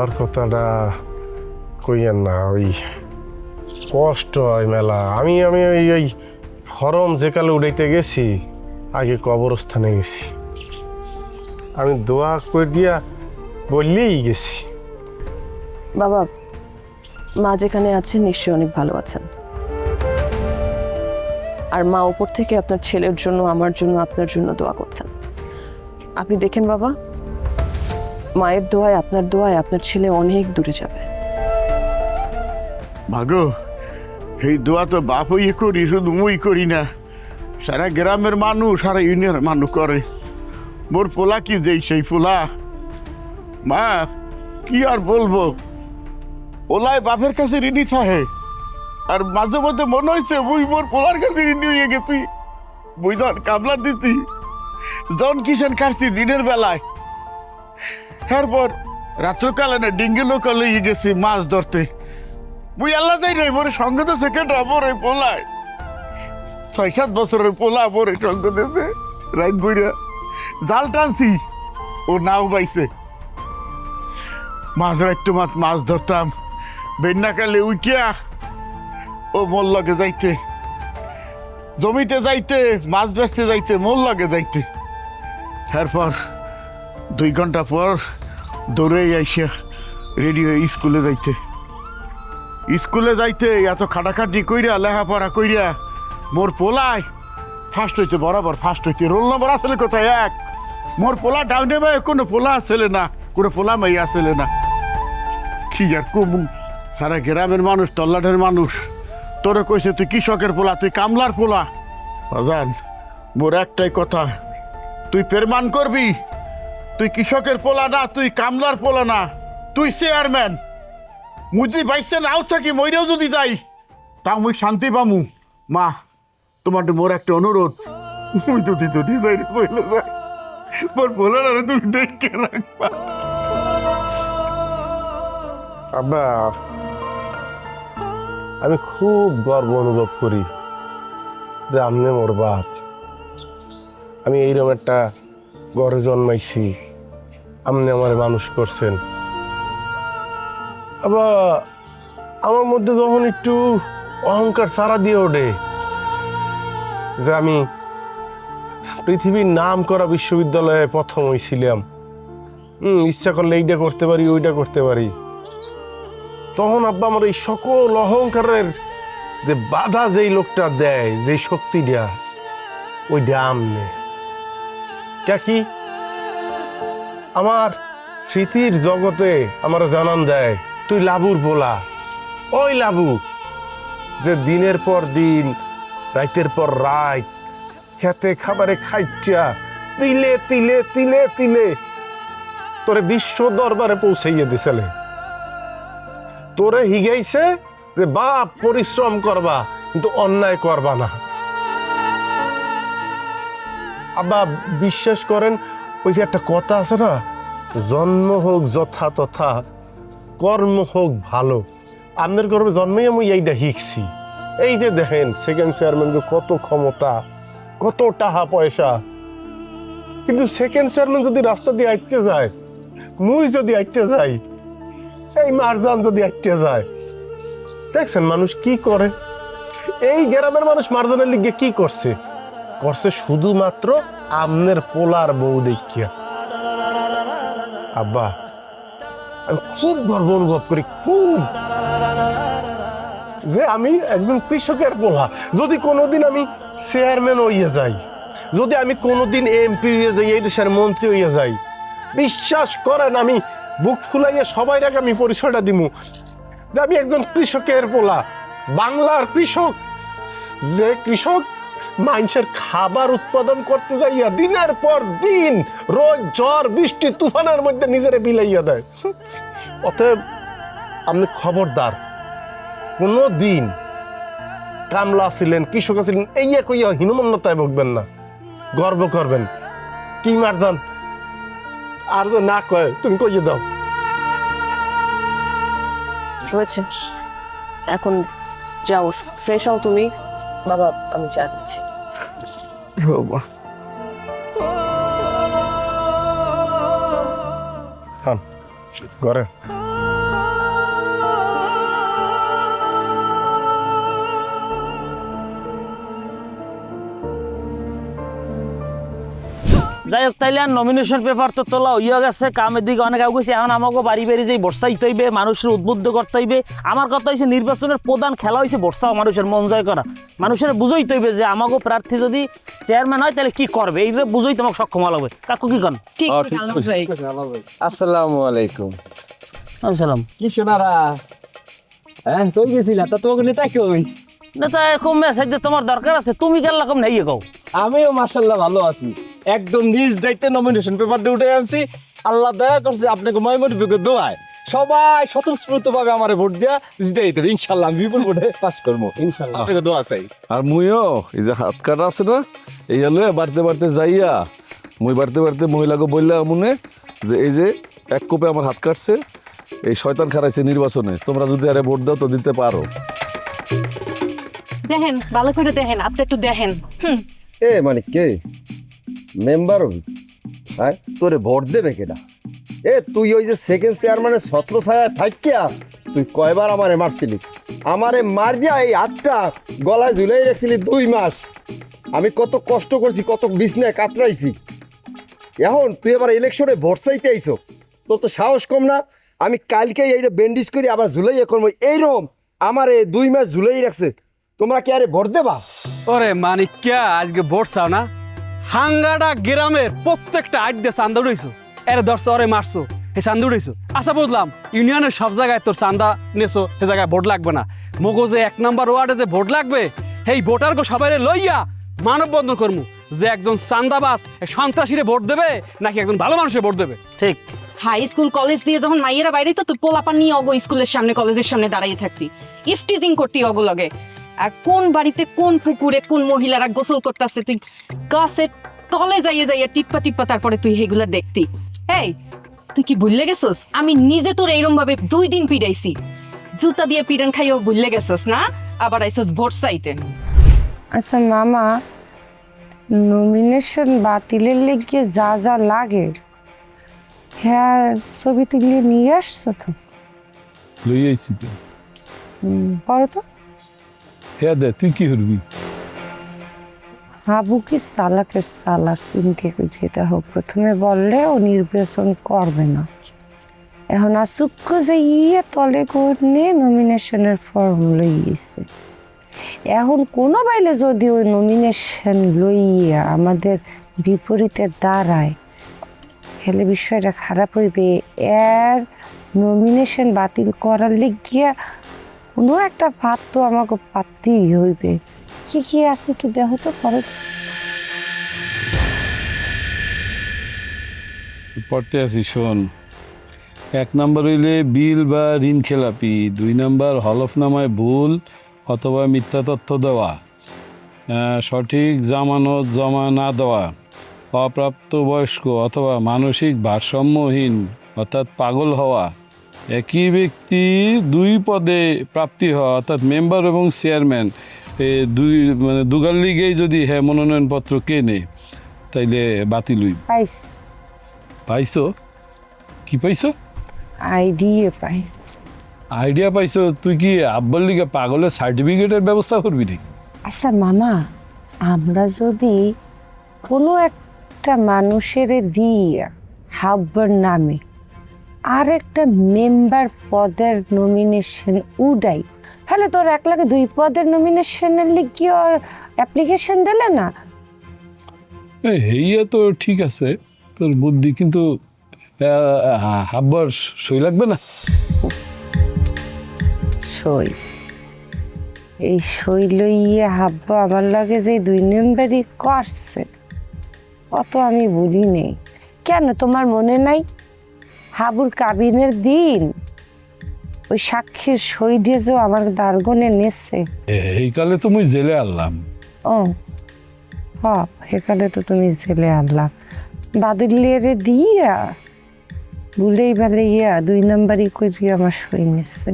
আমার কথাটা কইয়েন না, ওই কষ্ট হয় মেলা। আমি আমি ওই ওই হরম যেকালে উড়াইতে গেছি, আগে কবরস্থানে গেছি, আমি দোয়া করে দিয়া বললেই গেছি। বাবা, মা যেখানে আছেন নিশ্চয়ই অনেক ভালো আছেন। আর মা উপর থেকে আপনার ছেলের জন্য, আমার জন্য, আপনার জন্য দোয়া করছেন। আপনি দেখেন বাবা, মায়ের দোয়ায়, আপনার দোয়ায় আপনার ছেলে অনেক দূরে যাবে। মাগো, এই দোয়া তো বাপ হইয়ে করি, শুধু মুই করি না, সারা গ্রামের মানুষ, সারা ইউনিয়নের মানুষ করে। মোর পোলা কি যেই সেই পোলা, মা কি আর বলবো, পোলায় বাপের কাছে ঋণী থাকে। আর মাঝে মধ্যে মনে হয়েছে মুই মোর পোলার কাছে ঋণী হয়ে গেছি। মুই ধর কাবলা দিতি, জন কিষান কাটছি দিনের বেলায়, এরপর রাত্রকালে না ডিঙ্গি নৌকা লইয়ে গেছি মাছ ধরতে। মুই আল্লাহ যাই নাই, মোর সঙ্গে তো সেকেন্ড মোর এই পোলায় 6-7 বছরের পোলা মোর এই সঙ্গ দিয়েছে। রাত বইরা জাল টানছি, ও নাও বাইছে। মাছ রাখতো মাছ ধরতাম, বেন্নাকালে উঠিয়া ও মোর লগে যাইতে, জমিতে যাইতে, মাছ বেচতে যাইতে, মোর লগে যাইতে। এরপর 2 ঘন্টা পর দৌড়ে আইসা রেডি হয়ে স্কুলে যাইতে এত খাটাখাটি কইরা লেখাপড়া কইরা মোর পোলায় ফার্স্ট হইতে, বরাবর ফার্স্ট হইতে। রোল নম্বর আসলে কোথায় 1, মোর পোলা ডাউনে ভাই কোনো পোলা আসলে না, কোনো পোলা মাই আসলে না। কি আর কমু, সারা গ্রামের মানুষ, তল্লাটের মানুষ তোরে কইছে তুই কৃষকের পোলা, তুই কামলার পোলা। বাজান, মোর একটাই কথা, তুই প্রমাণ করবি তুই কৃষকের পোলা না, তুই কামলার পোলা না, তুই চেয়ারম্যান। মুই যদি বাইসে নাও থাকি, মইরেও যদি যাই, তাও মুই শান্তি পামু। মা, তোমার মোর একটা অনুরোধ, মুই যদি যদি যাই বইলে যাই, মোর বলে না তুমি দেখে রাখবা। আব্বা, আমি খুব গর্ব অনুভব করি যে আপনি মোর বাপ। আমি এইরকম একটা ঘরে জন্মাইছি, আপনি আমার মানুষ করছেন। আবার আমার মধ্যে যখন একটু অহংকার সারা দিয়ে ওঠে যে আমি পৃথিবীর নাম করা বিশ্ববিদ্যালয়ে প্রথম হয়েছিলাম, ইচ্ছা করলে এইটা করতে পারি, ওইটা করতে পারি, তখন আব্বা আমার এই সকল অহংকারের যে বাধা যেই লোকটা দেয়, যে শক্তিটা, ওই আমনে কি আমার স্মৃতির জগতে আমার জানান দেয়, তুই লাবুর বলা, ওই লাবু যে দিনের পর দিন, রাতের পর রাত খেতে খাবারে খাইছা তিলে তিলে তিলে তিলে তোরে বিশ্ব দরবারে পৌঁছাইয়ে দিছিলে। তোরে হিগাইছে যে বাপ পরিশ্রম করবা, কিন্তু অন্যায় করবা না। আব্বা বিশ্বাস করেন, ওই যে একটা কথা আছে না, জন্ম হোক যথা তথা, কর্ম হোক ভালো। আপনার গর্বে জন্মেই আমি এইটা শিখছি। এই যে দেখেন সেকেন্ড চেয়ারম্যানকে কত ক্ষমতা, কত টাকা পয়সা, কিন্তু সেকেন্ড চেয়ারম্যান যদি রাস্তা দিয়ে আটকে যায়, মুই যদি আটকে যাই, এই মারজান যদি আটকে যায়, দেখছেন মানুষ কি করে। এই গ্রামের মানুষ মারজানের লিগে কি করছে, শুধুমাত্র আমনের পোলার বউ দেখিয়া। আব্বা, আমি খুব গর্ব অনুভব করি, খুব, যে আমি একজন কৃষকের পোলা। যদি কোনোদিন আমি চেয়ারম্যান হইয়া যাই, যদি আমি কোনোদিন এমপি হইয়া যাই, এই দেশের মন্ত্রী হইয়া যাই, বিশ্বাস করেন আমি বুক ফুলাইয়া সবাই আগে আমি পরিচয়টা দিমু যে আমি একজন কৃষকের পোলা, বাংলার কৃষক। যে কৃষক মানুষের খাবার উৎপাদন করতে যাইয়া দিনের পর দিন রোজ ঝড় বৃষ্টি তুফানের মধ্যে নিজেরে বিলাইয়া দেয়। অতএব আপনি খবরদার কোনো দিন কামলা ছিলেন, কৃষক ছিলেন, এই কইয়া হীনমন্যতায় ভুগবেন না, গর্ব করবেন। কি মারদান আর না কয় তুমি কইয়ে দাও। হয়েছে, এখন যাও, ফ্রেশ হও তুমি। বাবা, আমি চা দিচ্ছি। ঘরে যাই হোক তাইলে আর নমিনেশন পেপার তো তোলা হইয়া গেছে, কামের দিকে অনেক আগে গেছে। এখন আমাকে বাড়ি বাড়ি যেই বর্ষাইতে হইবে, মানুষের উদ্বুদ্ধ করতে হইবে। আমার কথা হয়েছে নির্বাচনের প্রধান খেলা হয়েছে বর্ষাও মানুষের মন জয় করা। মানুষের বুঝইতে হইবে যে আমাকে প্রার্থী যদি চেয়ারম্যান হয় তাহলে কি করবে, এইভাবে বুঝই তোমাকে সক্ষম হওয়া লাগবে। কাকু কি কন? ঠিক ভাই। আসসালামু আলাইকুম। সালাম। কি শোনারা? হ্যাঁ তুই গেছিলা তা তোকে নেতা কই? নেতা এরকম মেসেজ যে তোমার দরকার আছে, তুমি কেন রকম নেই কও? আমিও মাশাআল্লাহ ভালো আছি, একদম নিজ দায়িত্বে নমিনেশন পেপারটা উঠে আনছি। আল্লাহ দয়া করছে আপনাকে ময়মুর বিকে দোয়ায় সবাই স্বতঃস্ফূর্ত ভাবে আমারে ভোট দিয়া জিতে দিতে ইনশাআল্লাহ আমি বিপুল ভোটে পাস করবো ইনশাআল্লাহ। আপনাকে দোয়া চাই। আর মুইও এই যে হাত কাটা আছে না, এই হলে বাড়তে বাড়তে যাইয়া মুই বাড়তে বাড়তে মহিলাকে বললে মনে যে এই যে এক কোপে আমার হাত কাটছে, এই শয়তান খারাইছে নির্বাচনে, তোমরা যদি আরে ভোট দাও তো দিতে পারো। দেখেন ভালো করে দেখেন, আপনি একটু দেখেন। এ মানে কে মেম্বার হবি? হ্যাঁ তোরে ভোট দেবে কেডা? এ তুই ওই যে সেকেন্ড চেয়ারম্যানের ছত্র ছায়া থাকিয়া তুই কয়বার আমারে মারছিলি? আমারে মারিয়া এই হাতটা গলায় ঝুলাই রাখছিলি 2 মাস। আমি কত কষ্ট করছি, কত বিছনায় কাতরাইছি। এখন তুই আবার ইলেকশনে ভোট চাইতে আইছো, তোর তো সাহস কম না? আমি কালকেই এইটা ব্যান্ডেজ করি আবার ঝুলাইয়া করবো, এইরকম আমারে 2 মাস ঝুলাই রাখছে। তোমরা কি আরে ভোট দেবা? ওরে মানিক্যা আজকে ভোট চাও না? হাঙ্গাডা গ্রামের প্রত্যেকটা আইডে চান্দা উড়াইছো, এরে ধরছো ওরে মারছো, এই চান্দা উড়াইছো। আচ্ছা বুঝলাম ইউনিয়নের সব জায়গায় তোর চান্দা নেছো, সে জায়গায় ভোট লাগবে না। মগজে 1 নম্বর ওয়ার্ডে যে ভোট লাগবে, সেই ভোটারকে সবাই লইয়া মানববন্ধন করমু যে একজন চান্দাবাজ সন্ত্রাসীরে ভোট দেবে নাকি একজন ভালো মানুষের ভোট দেবে। ঠিক। হাই স্কুল কলেজ দিয়ে যখন মাইয়েরা বাইরে তো তুই পোলাপান নিয়ে অগো স্কুলের সামনে কলেজের সামনে দাঁড়িয়ে থাকতি, ইফটিজিং করতি অগো লগে। আর কোন বাড়িতে কোন পুকুরে কোন মহিলারা গোসল করতেছে তুই গাছের তলে যাইয়ে যাইয়ে টিপ্পা টিপ্পা তারপরে তুই সেগুলা দেখতি। এই তুই কি ভুললে গেছস? আমি নিজে তোর এইরকম ভাবে 2 দিন পিড়াইছি, জুতা দিয়ে পিড়ান খাইও ভুললে গেছস না? আবার আইসস ভোট চাইতে। আচ্ছা মামা, নমিনেশন বাতিলের লেগে যা যা লাগে হ্যাঁ ছবি তুলে নিয়ে আসছো তো? লই আইছি তো। পরে তো হ্যাঁ দে, তুই কি করবি? হাবু কি চালাকের চালাক চিনতে যেতে হোক, প্রথমে বললে ও নির্বাচন করবে না, এখন আসুক্য যে ইয়ে তলে করে নমিনেশনের ফর্ম লইয়েছে। এখন কোনো বাইলে যদি ওই নমিনেশন লইয়া আমাদের বিপরীতে দাঁড়ায় তাহলে বিষয়টা খারাপ হইবে। এর নমিনেশন বাতিল করার লিগিয়া কোনো একটা ভাত তো আমাকে পাততেই হইবে। কি কি আছে একটু দেহ তো পরে। পড়তে আসি শোন। 1 নম্বর হইলে বিল বা ঋণ খেলাপি, 2 নম্বর হলফনামায় ভুল অথবা মিথ্যা তথ্য দেওয়া, সঠিক জামানত জমা না দেওয়া, অপ্রাপ্তবয়স্ক অথবা মানসিক ভারসাম্যহীন অর্থাৎ পাগল হওয়া, একই ব্যক্তি 2 পদে প্রাপ্তি হওয়া অর্থাৎ মেম্বার এবং চেয়ারম্যান মানে দুগার লিগেই যদি হ্যাঁ মনোনয়নপত্র কেনে তাইলে বাতিল হইব। পাইছো? কি পাইছো? আইডিয়া পাই। আইডিয়া পাইছো? তুই কি আব্বার লিগে পাগলের সার্টিফিকেটের ব্যবস্থা করবি রে? আচ্ছা মামা, আমরা যদি কোনো একটা মানুষের দিয়ে হাব্বার নামে আর একটা মেম্বার পদের নমিনেশন উড়াই, তাহলে তোর 1 লাখে 2 পদের নমিনেশনের লিখি ওর অ্যাপ্লিকেশন দিলে না? হেইয়া তো ঠিক আছে তোর বুদ্ধি, কিন্তু হাব্বার সই লাগবে না? সই? এই সই লইয়ে হাব্বা আমার লাগে যে 2 নম্বরই করছে অত আমি বলি নেই। কেন তোমার মনে নাই হাবুর কাবিনের দিন ওই সাক্ষীর সই দিয়ে যে আমার দারগনে নেছে? এই কালে তো মুই জেলে আনলাম। ও হ্যাঁ, সেখানে তো তুমি জেলে আনলাম। বাদুলিয়ার দিয়া ভুলেই বেলাইয়া 2 নম্বরই করিয়া আমার সই নিচ্ছে,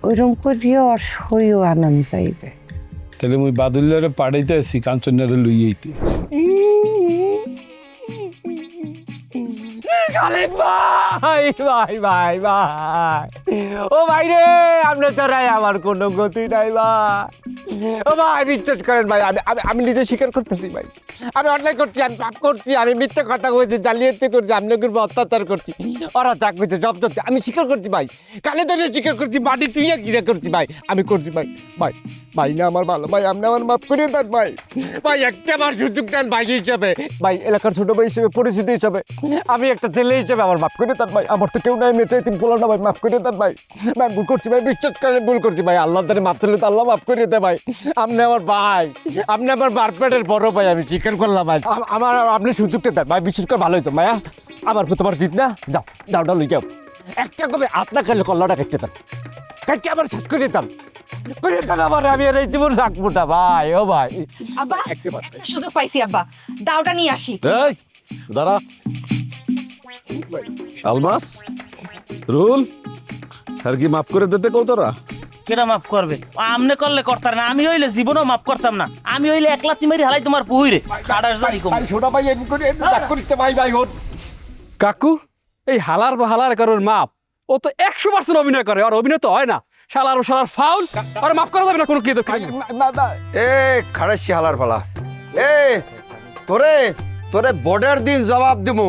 ওইরকম করিয়া ওর সইও আনান যাইবে। তাহলে মুই বাদুল্লারে পাড়াইতে আসি কাঞ্চনারে লইয়াইতে। খালিদ ভাই ভাই ভাই ভাই, ও ভাই রে, আপনি ছাড়াই আমার কোনো গতি নাই ভাই। ও ভাই বিশ্বাস করেন ভাই, আমি আমি আমি নিজে স্বীকার করতেছি ভাই, আমি অন্যায় করছি, আমি পাপ করছি, আমি মিথ্যা কথা কইছি, জালিয়াতি করছি, আপনাদের উপর অত্যাচার করছি, ওরা চাক করছে, জব জব আমি স্বীকার করছি ভাই, কানে ধরে স্বীকার করছি, মাটি চুইয়া গিরা করছি ভাই, আমি করছি ভাই। ভাই ভাই না আমার ভালো ভাই, আপনি আমার মাফ করে দেন ভাই, ভাই একটা বার সুযোগ দেন ভাই হিসাবে, ভাই এলাকার ছোট ভাই হিসেবে, পরিচিতি হিসাবে, আমি একটা ছেলে হিসেবে আমার মাফ করে দেন ভাই, আমার তো কেউ নাই, মেয়েটাই তুমি বলো না ভাই, মাফ করে দেন ভাই, ভাই ভুল করছি ভাই, বিশ্বাস করে ভুল করছি ভাই, আল্লাহ তারে মাফ করলে তো আল্লাহ মাফ করে দে ভাই, আপনি আমার ভাই, আপনি আমার বারপেটের বড় ভাই, আমি স্বীকার করলাম ভাই, আমার আপনি সুযোগটা দেন ভাই, বিশেষ করে ভালো হয়েছে ভাইয়া, আমার তোমার জিত না, যাও দাওটা লই যাও, একটা কবে আপনার কাছে কল্লাটা কেটে দেন, কেটে আবার শেষ করে দিতাম, করে দেন আমার, আমি আর এই জীবন রাখবো না ভাই, ও ভাই। আব্বা একটা সুযোগ পাইছি আব্বা, দাওটা নিয়ে আসি। এই দাঁড়া, আলমাস রুল আর কি মাফ করে দিতে কও তোরা? কেটা মাফ করবে? আমনে করলে করতার না, আমি হইলে জীবনও মাফ করতাম না, আমি হইলে একলা তিমারি হালাই তোমার পুহুইরে কাটার জানি কম। ছোটা ভাই এমনি করে রাগ করিতে ভাই, ভাই ওর কাকু এই হালার বা হালার কারোর মাপ, ও তো 100% অভিনয় করে, আর অভিনয় তো হয় না, শালার ও শালার ফাউল, আর মাফ করা যাবে না কোনো কি তো। এ খাড়াসি হালার ফালা, এ তোরে তোরে ভোটের দিন জবাব দিমু,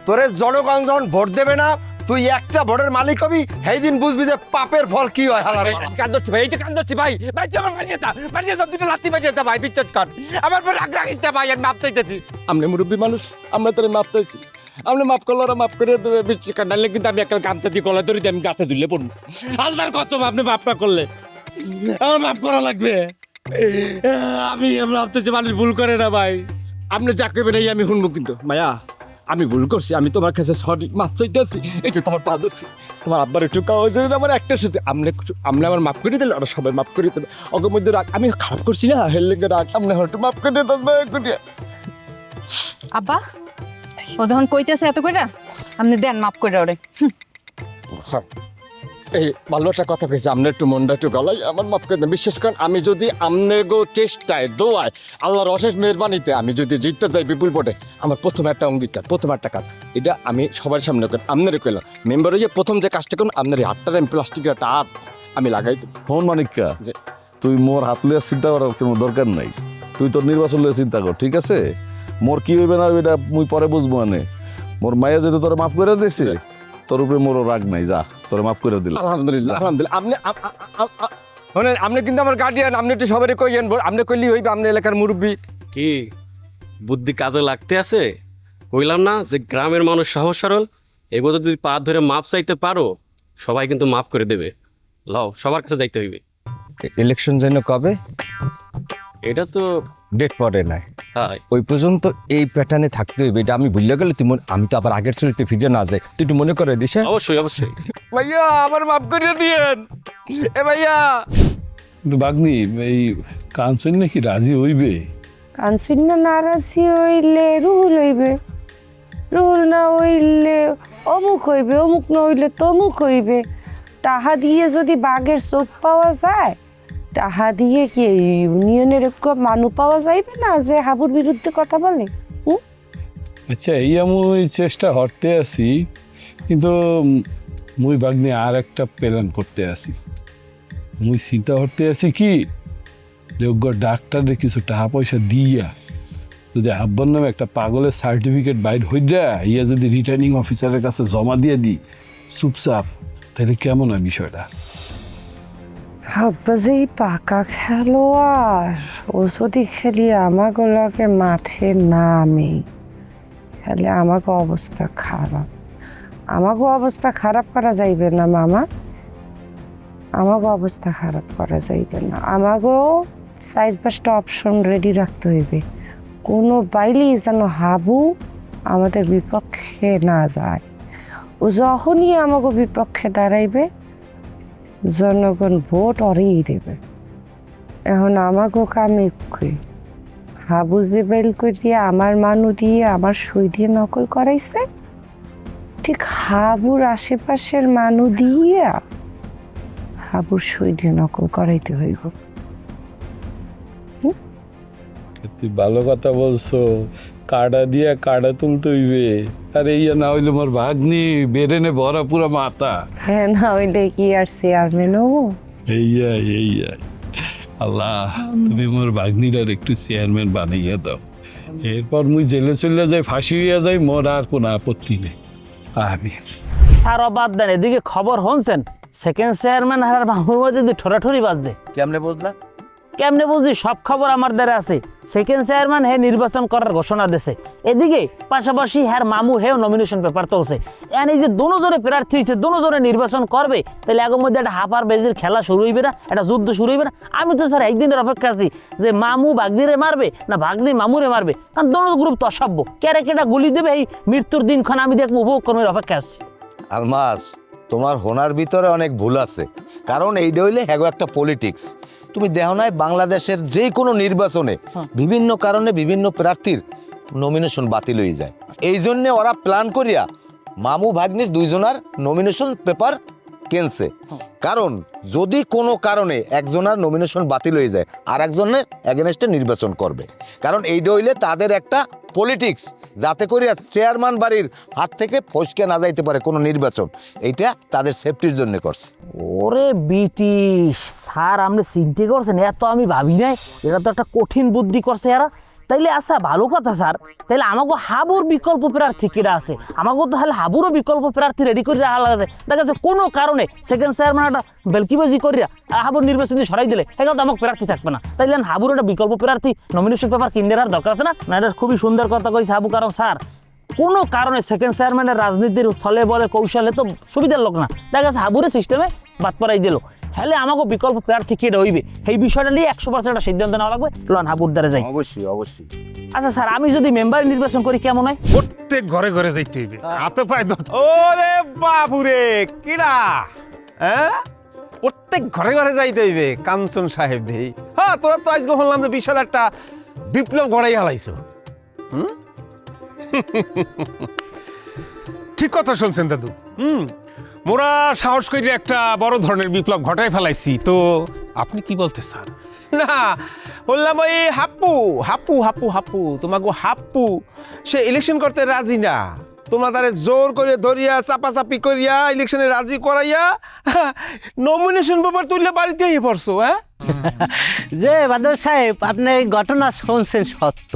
তোরে জনগণ যখন ভোট দেবে না, তুই একটা ভোটের মালিক হবি, সেই দিন বুঝবি যে পাপের ফল কি হয়। হালার কান্দছি ভাই, এই যে কান্দছি ভাই, ভাই তুই আমার বাড়িয়ে যা দুটো লাত্তি বাজিয়ে যা ভাই, বিশ্বাস কর আমার পর রাগ রাখিস ভাই, আমি মাপ চাইতেছি, আমরা মুরব্বী মানুষ, আমরা তোরে মাপ চাইছি, আপনি মাফ করলে ওরা মাফ করে দেবে, বিশ্বাস কর, নাহলে কিন্তু আমি একটা গামছা দিয়ে গলায় ধরে দিয়ে আমি গাছে ঝুলে পড়বো, হালদার কত আপনি মাফ না করলে আমার মাফ করা লাগবে, আমি আমরা ভাবতেছি মানুষ ভুল করে না ভাই, আপনি যা করবেন এই আমি শুনবো, কিন্তু মায়া আমি ভুল করছি, আমি তোমার কাছে সরি মাফ চাইতেছি, এই যে তোমার পা ধরছি, তোমার আব্বার একটু কাজ আমার একটা সাথে আপনি আমার মাফ করে দিলে, ওরা সবাই মাফ করে দিলে, অগের মধ্যে রাগ আমি খারাপ করছি না, হেললে রাগ আপনি হয়তো মাফ করে দেন। আব্বা ও যখন কইতেছে এত কইরা, আপনি দেন মাফ করে ওরে। এই ভালো একটা কথা কইছে, আপনি একটু মনটা একটু গলাই আমার মাফ করে দেন, বিশ্বাস করেন আমি যদি আপনার চেষ্টায় দোয়ায় আল্লাহর অশেষ মেহরবানিতে আমি যদি জিততে যাই বিপুল ভোটে, আমার প্রথম একটা অঙ্গীকার, প্রথম একটা কাজ, এটা আমি সবার সামনে করি, আপনারে কইলাম মেম্বার হয়ে প্রথম যে কাজটা করুন, আপনার হাতটার আমি প্লাস্টিকের একটা হাত আমি লাগাই দেব। ফোন মানিকা, যে তুই মোর হাত লিয়ে চিন্তা করার কোনো দরকার নাই, তুই তোর নির্বাচন লিয়ে চিন্তা কর, ঠিক আছে? মোর কি হইবে না এটা মুই পরে বুঝবো, মানে মোর মায়া যেতে তোরা মাফ করে দিয়েছে, তোর উপরে মোরও রাগ নাই, যা তোরা মাফ করে দিল। আলহামদুলিল্লাহ আলহামদুলিল্লাহ, আপনি আপনি কিন্তু আমার গার্ডিয়ান, আপনি একটু সবারই কইয়েন, আপনি কইলি হইবে, আপনি এলাকার মুরব্বী। কি বুদ্ধি কাজে লাগতে আছে? কইলাম না যে গ্রামের মানুষ সহজ সরল, এগুলো যদি পা ধরে মাপ চাইতে পারো, সবাই কিন্তু মাফ করে দেবে। লও, সবার কাছে যাইতে হইবে। ইলেকশন যেন কবে? এটা তো ডেট পড়ে নাই, হয় ওই পর্যন্ত এই প্যাটার্নে থাকতে হইবে, এটা আমি ভুলে গেলে তুই আমি তো আবার আগের চরিত্রে ফিরে না যাই, তুই একটু মনে করে দিস। অবশ্যই অবশ্যই। ভাইয়া আমার মাফ করে দিয়েন, এ ভাইয়া। কিন্তু বাগনি, এই কাঞ্চন নাকি রাজি হইবে? কানসিন না নারাজি হইলে রুহুল হইবে, রুহুল না হইলে অমুক হইবে, অমুক না হইলে তমুক হইবে। টাহা দিয়ে যদি বাঘের চোখ পাওয়া যায়, টাহা দিয়ে কি ইউনিয়নের মানুষ পাওয়া যাইবে না যে হাবুর বিরুদ্ধে কথা বলে? আচ্ছা, এই আমি চেষ্টা করতে আছি, কিন্তু মুই বাগনি আর একটা প্ল্যান করতে আছি। মুই চিন্তা করতে আছি কি, যোগ্য ডাক্তারদের কিছু টাকা পয়সা দিয়া যদি আব্বার নামে একটা পাগলের সার্টিফিকেট বাইর হয়ে যায়, ইয়া যদি রিটার্নিং অফিসারের কাছে জমা দিয়ে দিই চুপচাপ, তাহলে কেমন হয় বিষয়টা? আব্বা যে পাকা খেলোয়াড়, ও যদি খেলি আমাকে মাঠে নামে, তাহলে আমাকে অবস্থা খারাপ। আমাকে অবস্থা খারাপ করা যাইবে না মামা, আমাকে অবস্থা খারাপ করা যাইবে না। আমাকেও 4-5টা অপশন রেডি রাখতে হইবে, কোনো বাইলেই যেন হাবু আমাদের বিপক্ষে না যায়। ও যখনই আমাকে বিপক্ষে দাঁড়াইবে, জনগণ ভোট অরেই দেবে। এখন আমাকেও কামে হাবু যে বেল করিয়া আমার মানু দিয়ে আমার সই দিয়ে নকল করাইছে, ঠিক হাবুর আশেপাশের মানু দিয়ে হাবুর সই দিয়ে নকল করাইতে হইব। তুই ভালো কথা বলছো, কাটা দিয়া কাটা তুলতে হইবে, আর ইয়া না হইলে মোর ভাগ্নি বেরেনে ভরা পুরা মাথা। হ্যাঁ, না হইলে কি আর চেয়ারম্যান হবো? এইয়া আল্লাহ তুমি মোর ভাগ্নিটার একটু চেয়ারম্যান বানাইয়া দাও, এরপর মুই জেলে চলে যাই, ফাঁসি হইয়া যাই, মোর আর কোনো আপত্তি নেই। আমি স্যার বাদ দেন, এদিকে খবর হনছেন সেকেন্ড চেয়ারম্যান আর মামুর মধ্যে যদি ঠোরাঠুরি বাজছে। কেমনে বুঝলা? কেমনে বুঝলি? সব খবর আমার দ্বারা আছে। সেকেন্ড চেয়ারম্যান হে নির্বাচন করার ঘোষণা দিয়েছে, এদিকে পাশাপাশি হ্যার মামু হেও নমিনেশন পেপার তুলছে। এন এই যে দুজনে প্রার্থী হয়েছে, দুজনে নির্বাচন করবে, তাহলে আগের মধ্যে একটা হাফার বেজির খেলা শুরু হইবে না, একটা যুদ্ধ শুরু হইবে না? আমি তো স্যার একদিনের অপেক্ষা আছি যে মামু ভাগ্নিরে মারবে না ভাগ্নি মামুরে মারবে, কারণ দোনো গ্রুপ তো অসভ্য, কেরে কেটা গুলি দেবে এই মৃত্যুর দিনক্ষণ আমি দেখবো, উপভোগ কর্মের অপেক্ষা আছি। আলমাস, তোমার হোনার ভিতরে অনেক ভুল আছে, কারণ এইটা হইলে হ্যাগো একটা পলিটিক্স। তুমি দেখো নাই বাংলাদেশের যে কোনো নির্বাচনে বিভিন্ন কারণে বিভিন্ন প্রার্থীর নমিনেশন বাতিল হয়ে যায়, এই জন্যে ওরা প্ল্যান করিয়া মামু ভাগ্নির দুইজনার নমিনেশন পেপার কেনছে। কারণ যদি কোনো কারণে একজনের নমিনেশন বাতিল হয়ে যায় আর একজনের এগেনস্টে নির্বাচন করবে, কারণ এইটা হইলে তাদের একটা পলিটিক্স, যাতে করিয়া চেয়ারম্যান বাড়ির হাত থেকে ফসকে না যাইতে পারে কোনো নির্বাচন, এইটা তাদের সেফটির জন্য করছে। ওরে ব্রিটিশ স্যার, আপনি চিন্তা করছেন? এত আমি ভাবি নাই, এটা তো একটা কঠিন বুদ্ধি করছে এরা। তাইলে আচ্ছা ভালো কথা স্যার, তাইলে আমাকে হাবুর বিকল্প প্রার্থী কিরা আছে, আমাকে তো তাহলে হাবুরও বিকল্প প্রার্থী রেডি করে রাখা লাগে। দেখা যাচ্ছে কোনো কারণে সেকেন্ড চেয়ারম্যান একটা বেলকিবাজি করিয়া হাবুর নির্বাচন সরাই দিলে এখানে তো আমাকে প্রার্থী থাকবে না, তাইলে হাবুর একটা বিকল্প প্রার্থী নমিনেশন পেপার কিনে রাখার দরকার আছে না? না, এটা খুবই সুন্দর কথা কইছে হাবু, কারণ স্যার কোনো কারণে সেকেন্ড চেয়ারম্যানের রাজনীতির ছলে বলে কৌশলে তো সুবিধার লোক না, দেখা যাচ্ছে হাবুরের সিস্টেমে বাদ পড়াই দিল, হলে আমাকে বিকল্প প্রার্থী কেটে হইবে, এই বিষয়টা নিয়ে 100% একটা সিদ্ধান্ত নেওয়া লাগবে। লন হাবুর দ্বারা যাই। অবশ্যই অবশ্যই। আচ্ছা স্যার, আমি যদি মেম্বার নির্বাচন করি কেমন হয়? প্রত্যেক ঘরে ঘরে যাইতে হইবে, হাতে পায়। ওরে বাবুরে, কিরা হ্যাঁ, প্রত্যেক ঘরে ঘরে যাইতে হইবে কাঞ্চন সাহেব দেই। হ্যাঁ, তোরা তো আজকে শুনলাম যে বিশাল একটা বিপ্লব গড়াই হালাইছো। ঠিক কথা শুনছেন দাদু। মোরা সাহস করে একটা বড় ধরনের বিপ্লব ঘটাই ফেলাইছি, তো আপনি কি বলতে চান? না, বললাম ওই হাপ্পু হাপ্পু হাপ্পু হাপ্পু তোমাকে হাপ্পু সে ইলেকশন করতে রাজি না, তোমরা তারে জোর করে ধরিয়া চাপাচাপি করিয়া ইলেকশনে রাজি করাইয়া নমিনেশন পেপার তুললে বাড়িতে পড়ছো। হ্যাঁ যে বাদল সাহেব, আপনি এই ঘটনা শুনছেন সত্য।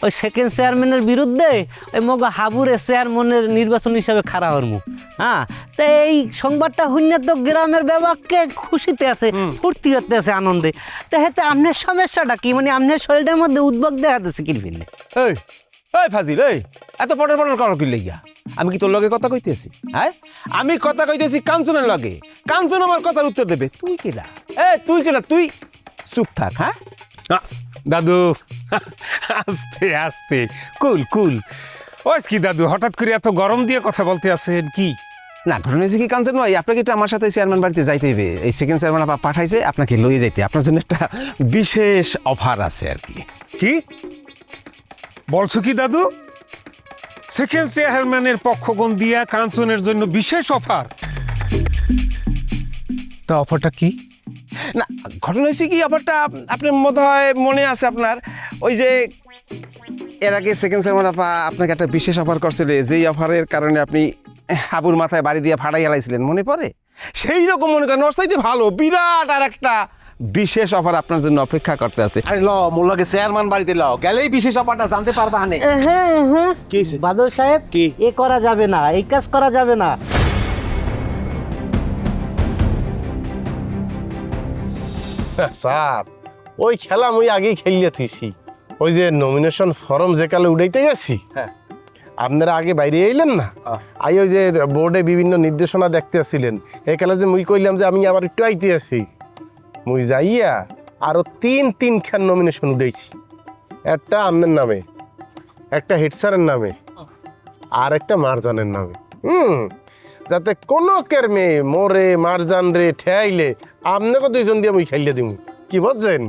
ওই সেকেন্ড চেয়ারম্যানের বিরুদ্ধে ওই মগ হাবুরে চেয়ারম্যানের নির্বাচন হিসাবে খাড়া হরমু। হ্যাঁ, তো এই সংবাদটা শুনে তো গ্রামের ব্যবহারকে খুশিতে আছে, ফুর্তি করতে আছে, আনন্দে। তো হেতে আপনার সমস্যাটা কি? মানে আপনার শরীরের মধ্যে উদ্বেগ দেখা দিচ্ছে কি ফিরলে? এই এই ফাজিল, এই এত পটর পটর করো কি লইয়া? আমি কি তোর লগে কথা কইতেছি? হ্যাঁ, আমি কথা কইতেছি কাঞ্চনের লগে। কাঞ্চন আমার কথার উত্তর দেবে। তুই কেডা? তুই কেডা? তুই চুপ থাক। হ্যাঁ দাদু, আস্তে আস্তে, কুল কুল। ওই কি দাদু, হঠাৎ করে এত গরম দিয়ে কথা বলতে আছেন কি? না, ঘটনা হয়েছে কি কাঞ্চন ভাই, আপনাকে একটু আমার সাথে চেয়ারম্যান বাড়িতে যাইতে হবে। এই সেকেন্ড চেয়ারম্যান পাঠাইছে আপনাকে লইয়ে যাইতে, আপনার জন্য একটা বিশেষ অফার আছে আর কি। কি বলছো কি দাদু? সেকেন্ড চেয়ারম্যানের পক্ষগণ দিয়া কাঞ্চনের জন্য বিশেষ অফার? তা অফারটা কি? না, ঘটনা হয়েছে কি, অফারটা আপনার মনে হয় মনে আছে আপনার, ওই যে এর আগে সেকেন্ড চেয়ারম্যান আপনাকে একটা বিশেষ অফার করছিল, যেই অফারের কারণে আপনি হাবুর মাথায় বাড়ি দিয়ে ফাটাই হালাইছিলেন, মনে পড়ে? সেই রকম মনে করেন ওর চাইতে ভালো বিরাট আর একটা বিশেষ অফার আপনার জন্য অপেক্ষা করতে আছে। আরে ল, মোর লাগে চেয়ারম্যান বাড়িতে ল, গেলেই বিশেষ অফারটা জানতে পারবা। হানে হ্যাঁ হ্যাঁ, বাদল সাহেব, কি এ করা যাবে না, এই কাজ করা যাবে না। স্যার, ওই খেলা মুই আগেই খেলিয়ে থুইছি। ওই যে নমিনেশন ফর্ম যে কালে উঠাইতে গেছি, আপনারা আগে বাইরে আইলেন না, আই ওই যে বোর্ডে বিভিন্ন নির্দেশনা দেখতে আসছিলেন, এই কালে যে মুই কইলাম যে আমি আবার একটু আইতে আছি, মুই যাইয়া আরো তিন খান নমিনেশন উঠাইছি। একটা আপনার নামে, একটা হেড স্যারের নামে, আর একটা মারজানের নামে। যাতে কোনো কেরমে মোরে মারজান রে ঠেয়াইলে আপনাকে দুইজন দিয়ে মুই খেলিয়ে দিব, কি বুঝছেন?